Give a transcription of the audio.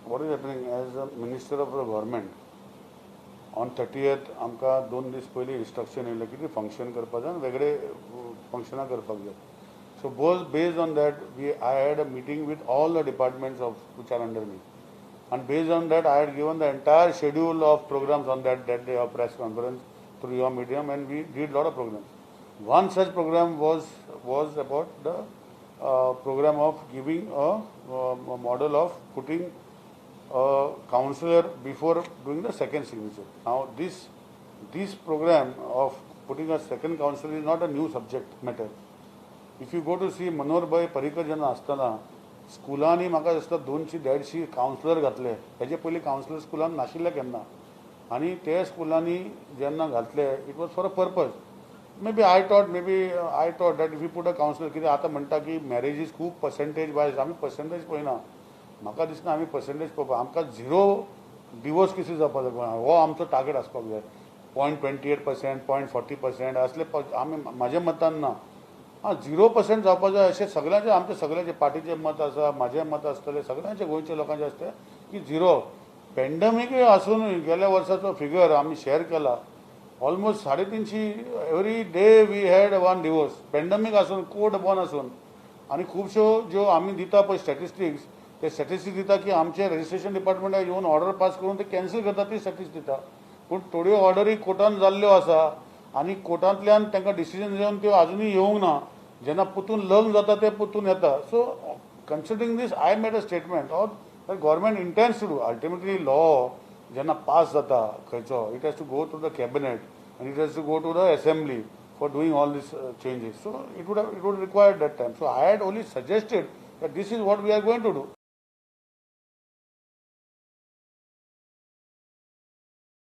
what is happening as a minister of the government on 30th आमकां 2 दीस पयलीं instruction येयलें की फंक्शन करपाचें आनी वेगळे फंक्शनां करपाक जाय. So based on that, I had a meeting with all the departments which are under me. And based on that, I had given the entire schedule of programs on that day of press conference through your medium, and we did a lot of programs. One such program was about the program of giving a model of putting a counselor before doing the second signature. Now, this program of putting a second counselor is not a new subject matter. If you go to see Manoharbhai Parrikar जेन्ना आसतना स्कुलांनी म्हाका दिसता 200-150 councillor घातले. हेजे पयलीं councillor स्कुलान नाशिल्ले केन्ना. आनी ते स्कुलांनी जेन्ना घातले it was for a purpose. Maybe I thought that if you put a counsellor कितें आतां म्हणटा की मॅरेजीस खूब पर्संटेज वायज आमी पर्संटेज पळयना. म्हाका दिसना आमी पर्संटेज पळोवपा. आमकां 0 डिवोर्स केसीस जावपाक जाय. हो आमचो टार्गेट आसपाक जाय. 0.28%, 0.40% असले आमी म्हाज्या मतान ना. 0% जावपाक जाय अशें सगळ्यांचे आमचे सगळ्यांचे पार्टीचे मत आसा, म्हाजें मत आसतलें, सगळ्यांचे गोंयच्या लोकांचे आसता की 0. पॅन्डेमीकूय आसून गेल्या वर्साचो फिगर आमी शेअर केला. Almost 350 every day we had 1 divorce. Pandemic आसून कोर्ट बंद आसून आनी खुबश्यो ज्यो आमी दिता पळय स्टॅटिस्टिक्स, ते स्टॅटिस्टिक्स दिता की आमचे रजिस्ट्रेशन डिपार्टमेंटाक येवन ऑर्डर पास करून ते कॅन्सल करता ती स्टॅटिस्टिक्स दिता. पूण थोड्यो ऑर्डरी कोर्टान जाल्ल्यो आसा आनी कोर्टांतल्यान तांकां डिसिजन घेवन त्यो आजुनूय येवंक ना. जेन्ना पुतून लग्न जाता ते पुतून येता. So considering these I made a statement or government intends to do. Ultimately law जेन्ना पास जाता खंयचो it has to go to the cabinet आनी it has to go to the assembly for doing all these changes. So it would required that time. So I had only suggested that this is what we are going to do.